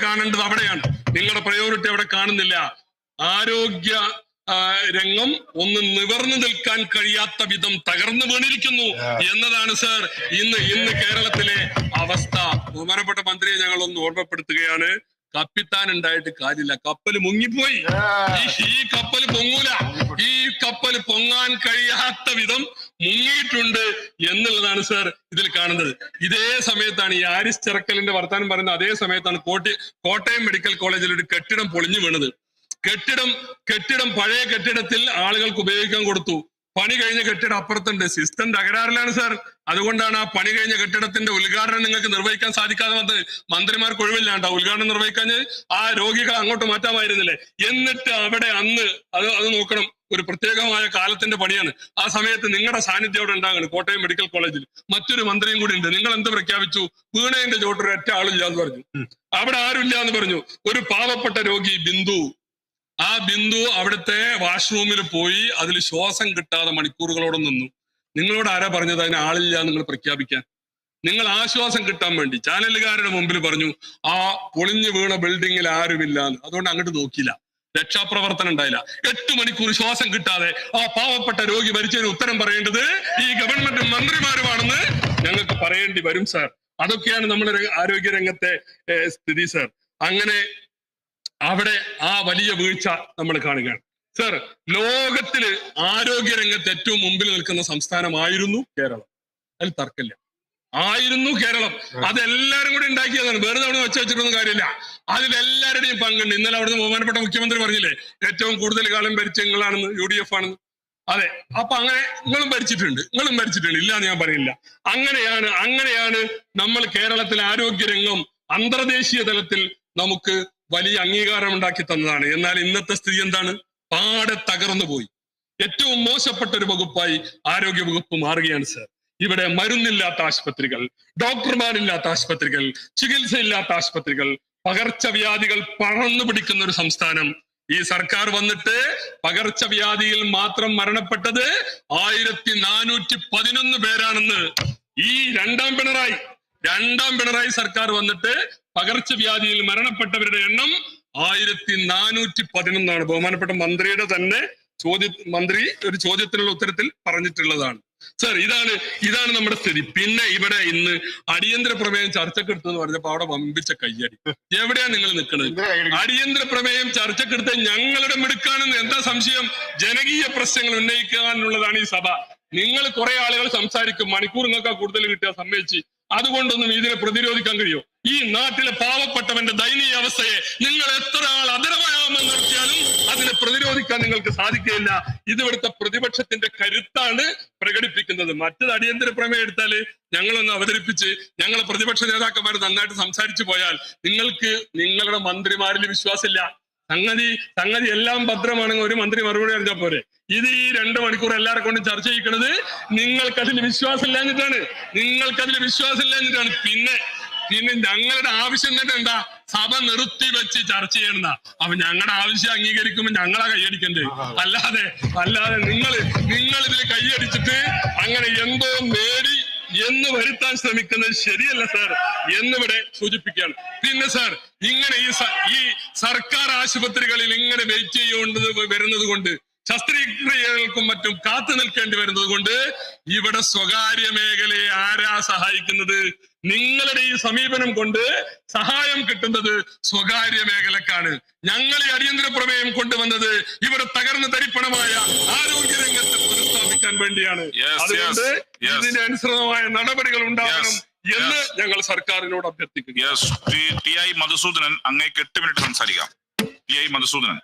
കാണേണ്ടത് അവിടെയാണ്. നിങ്ങളുടെ പ്രയോറിറ്റി അവിടെ കാണുന്നില്ല. ആരോഗ്യ രംഗം ഒന്ന് നിവർന്നു നിൽക്കാൻ കഴിയാത്ത വിധം തകർന്നു വീണിരിക്കുന്നു എന്നതാണ് സർ ഇന്ന് കേരളത്തിലെ അവസ്ഥ. ബഹുമാനപ്പെട്ട മന്ത്രിയെ ഞങ്ങൾ ഒന്ന് ഓർമ്മപ്പെടുത്തുകയാണ്. കപ്പിത്താൻ ഉണ്ടായിട്ട് കാര്യമില്ല, കപ്പൽ മുങ്ങിപ്പോയി. ഈ കപ്പൽ പൊങ്ങൂല. ഈ കപ്പൽ പൊങ്ങാൻ കഴിയാത്ത വിധം മുങ്ങിയിട്ടുണ്ട് എന്നുള്ളതാണ് സർ ഇതിൽ കാണുന്നത്. ഇതേ സമയത്താണ് ഈ ആരിസ് ചെറക്കലിന്റെ വർത്താനം പറയുന്നത്. അതേ സമയത്താണ് കോട്ടയം മെഡിക്കൽ കോളേജിൽ ഒരു കെട്ടിടം പൊളിഞ്ഞു വീണത്. കെട്ടിടം പഴയ കെട്ടിടത്തിൽ ആളുകൾക്ക് ഉപയോഗിക്കാൻ കൊടുത്തു. പണി കഴിഞ്ഞ കെട്ടിടം അപ്പുറത്തുണ്ട്. System തകരാറിലാണ് sir. അതുകൊണ്ടാണ് ആ പണി കഴിഞ്ഞ കെട്ടിടത്തിന്റെ ഉദ്ഘാടനം നിങ്ങൾക്ക് നിർവഹിക്കാൻ സാധിക്കാതെ വന്നത്. മന്ത്രിമാർക്ക് ഒഴിവില്ലാണ്ട ഉദ്ഘാടനം നിർവഹിക്കാൻ ആ രോഗികളെ അങ്ങോട്ട് മാറ്റാമായിരുന്നില്ലേ? എന്നിട്ട് അവിടെ അന്ന് അത് നോക്കണം, ഒരു പ്രത്യേകമായ കാലത്തിന്റെ പണിയാണ്. ആ സമയത്ത് നിങ്ങളുടെ സാന്നിധ്യം അവിടെ ഉണ്ടാകണം. കോട്ടയം മെഡിക്കൽ കോളേജിൽ മറ്റൊരു മന്ത്രിയും കൂടി ഉണ്ട്. നിങ്ങൾ എന്ത് പ്രഖ്യാപിച്ചു? വീണേന്റെ ചോട്ടിൽ ഒറ്റ ആളില്ല എന്ന് പറഞ്ഞു. അവിടെ ആരുമില്ല എന്ന് പറഞ്ഞു. ഒരു പാവപ്പെട്ട രോഗി ആ ബിന്ദു അവിടുത്തെ വാഷ്റൂമിൽ പോയി അതിൽ ശ്വാസം കിട്ടാതെ മണിക്കൂറുകളോടെ നിന്നു. നിങ്ങളോട് ആരാ പറഞ്ഞത് അതിന് ആളില്ല നിങ്ങൾ പ്രഖ്യാപിക്കാൻ? നിങ്ങൾ ആശ്വാസം കിട്ടാൻ വേണ്ടി ചാനലുകാരുടെ മുമ്പിൽ പറഞ്ഞു ആ പൊളിഞ്ഞു വീണ ബിൽഡിങ്ങിൽ ആരുമില്ല എന്ന്. അതുകൊണ്ട് അങ്ങോട്ട് നോക്കിയില്ല, രക്ഷാപ്രവർത്തനം ഉണ്ടായില്ല. 8 മണിക്കൂർ ശ്വാസം കിട്ടാതെ ആ പാവപ്പെട്ട രോഗി മരിച്ചതിന് ഉത്തരം പറയേണ്ടത് ഈ ഗവൺമെന്റ് മന്ത്രിമാരുമാണെന്ന് ഞങ്ങൾക്ക് പറയേണ്ടി വരും സാർ. അതൊക്കെയാണ് നമ്മുടെ ആരോഗ്യ രംഗത്തെ സ്ഥിതി സാർ. അങ്ങനെ അവിടെ ആ വലിയ വീഴ്ച നമ്മൾ കാണുകയാണ് സർ. ലോകത്തില് ആരോഗ്യ രംഗത്ത് ഏറ്റവും മുമ്പിൽ നിൽക്കുന്ന സംസ്ഥാനമായിരുന്നു കേരളം. അതിൽ തർക്കമില്ല, ആയിരുന്നു കേരളം. അതെല്ലാരും കൂടി ഉണ്ടാക്കിയതാണ്. വെറുതെ അവിടെ വെച്ചിട്ടൊന്നും കാര്യമില്ല. അതിലെല്ലാവരുടെയും പങ്കുണ്ട്. ഇന്നലെ അവിടുന്ന് ബഹുമാനപ്പെട്ട മുഖ്യമന്ത്രി പറഞ്ഞില്ലേ ഏറ്റവും കൂടുതൽ കാലം ഭരിച്ച നിങ്ങളാണെന്ന്, UDF ആണെന്ന്. അതെ, അപ്പൊ അങ്ങനെ നിങ്ങളും ഭരിച്ചിട്ടുണ്ട് ഇല്ല എന്ന് ഞാൻ പറയില്ല. അങ്ങനെയാണ് നമ്മൾ കേരളത്തിലെ ആരോഗ്യ രംഗം അന്തർദേശീയ തലത്തിൽ നമുക്ക് വലിയ അംഗീകാരം ഉണ്ടാക്കി തന്നതാണ്. എന്നാൽ ഇന്നത്തെ സ്ഥിതി എന്താണ്? പാടെ തകർന്നു പോയി. ഏറ്റവും മോശപ്പെട്ട ഒരു വകുപ്പായി ആരോഗ്യ വകുപ്പ് മാറുകയാണ് സർ. ഇവിടെ മരുന്നില്ലാത്ത ആശുപത്രികൾ, ഡോക്ടർമാരില്ലാത്ത ആശുപത്രികൾ, ചികിത്സയില്ലാത്ത ആശുപത്രികൾ, പകർച്ചവ്യാധികൾ പടർന്നു പിടിക്കുന്ന ഒരു സംസ്ഥാനം. ഈ സർക്കാർ വന്നിട്ട് പകർച്ചവ്യാധിയിൽ മാത്രം മരണപ്പെട്ടത് 1411 പേരാണെന്ന് ഈ രണ്ടാം പിണറായി സർക്കാർ വന്നിട്ട് പകർച്ചവ്യാധിയിൽ മരണപ്പെട്ടവരുടെ എണ്ണം 1411. ബഹുമാനപ്പെട്ട മന്ത്രിയുടെ തന്നെ മന്ത്രി ഒരു ചോദ്യത്തിനുള്ള ഉത്തരത്തിൽ പറഞ്ഞിട്ടുള്ളതാണ് സർ. ഇതാണ് നമ്മുടെ സ്ഥിതി. പിന്നെ ഇവിടെ ഇന്ന് അടിയന്തര പ്രമേയം ചർച്ചക്കെടുത്തെന്ന് പറഞ്ഞപ്പോ അവിടെ വമ്പിച്ച കയ്യടി. എവിടെയാ നിങ്ങൾ നിൽക്കുന്നത്? അടിയന്തര പ്രമേയം ചർച്ചക്കെടുത്ത് ഞങ്ങളുടെ മിടുക്കാണെന്ന് എന്താ സംശയം? ജനകീയ പ്രശ്നങ്ങൾ ഉന്നയിക്കാനുള്ളതാണ് ഈ സഭ. നിങ്ങൾ കുറെ ആളുകൾ സംസാരിക്കും, മണിക്കൂർ നിങ്ങൾക്ക് കൂടുതൽ കിട്ടിയ സമ്മതിച്ച്. അതുകൊണ്ടൊന്നും ഇതിനെ പ്രതിരോധിക്കാൻ കഴിയോ? ഈ നാട്ടിലെ പാവപ്പെട്ടവന്റെ ദയനീയ അവസ്ഥയെ നിങ്ങൾ എത്ര ആൾ അതരമായാമെന്ന് നടത്തിയാലും അതിനെ പ്രതിരോധിക്കാൻ നിങ്ങൾക്ക് സാധിക്കുകയില്ല. ഇവിടുത്തെ പ്രതിപക്ഷത്തിന്റെ കരുത്താണ് പ്രകടിപ്പിക്കുന്നത്. മറ്റത് അടിയന്തര പ്രമേയം എടുത്താല് ഞങ്ങളൊന്ന് അവതരിപ്പിച്ച് ഞങ്ങളെ പ്രതിപക്ഷ നേതാക്കന്മാർ നന്നായിട്ട് സംസാരിച്ചു പോയാൽ നിങ്ങൾക്ക് നിങ്ങളുടെ മന്ത്രിമാരിൽ വിശ്വാസമില്ല. സംഗതി എല്ലാം ഭദ്രമാണെങ്കിൽ ഒരു മന്ത്രി മറുപടി അറിഞ്ഞാൽ പോരെ. ഇത് ഈ 2 മണിക്കൂർ എല്ലാവരെ കൊണ്ടും ചർച്ച ചെയ്യിക്കുന്നത് നിങ്ങൾക്കതിൽ വിശ്വാസമില്ലാഞ്ഞിട്ടാണ്. പിന്നെ ഞങ്ങളുടെ ആവശ്യം തന്നെ എന്താ? സഭ നിർത്തി വെച്ച് ചർച്ച ചെയ്യണ്ട. അപ്പൊ ഞങ്ങളുടെ ആവശ്യം അംഗീകരിക്കുമ്പോൾ ഞങ്ങളാ കൈയടിക്കണ്ടേ? അല്ലാതെ നിങ്ങൾ ഇതിൽ കൈയടിച്ചിട്ട് അങ്ങനെ എന്തോ നേടി എന്ന് വരുത്താൻ ശ്രമിക്കുന്നത് ശരിയല്ല സാർ എന്നിവിടെ സൂചിപ്പിക്കുകയാണ്. പിന്നെ സാർ ഇങ്ങനെ ഈ സർക്കാർ ആശുപത്രികളിൽ ഇങ്ങനെ വെയിറ്റ് ചെയ്യേണ്ടത് വരുന്നത് കൊണ്ട്, ശസ്ത്രക്രിയകൾക്കും മറ്റും കാത്തു നിൽക്കേണ്ടി വരുന്നത് കൊണ്ട് ഇവിടെ സ്വകാര്യ മേഖലയെ ആരാ സഹായിക്കുന്നത്? നിങ്ങളുടെ ഈ സമീപനം കൊണ്ട് സഹായം കിട്ടുന്നത് സ്വകാര്യ മേഖലക്കാണ്. ഞങ്ങൾ ഈ അടിയന്തര പ്രമേയം കൊണ്ടുവന്നത് ഇവിടെ തകർന്ന തരിപ്പണമായ ആരോഗ്യ രംഗത്തെ പുനഃസ്ഥാപിക്കാൻ വേണ്ടിയാണ്. അതുകൊണ്ട് ഇതിനനുസൃതമായ നടപടികൾ ഉണ്ടാകണം എന്ന് ഞങ്ങൾ സർക്കാരിനോട് അഭ്യർത്ഥിക്കുന്നു. ടി.ഐ. മധുസൂദനൻ, അങ്ങേക്ക് 8 മിനിറ്റ് സംസാരിക്കാം. ടി.ഐ. മധുസൂദനൻ.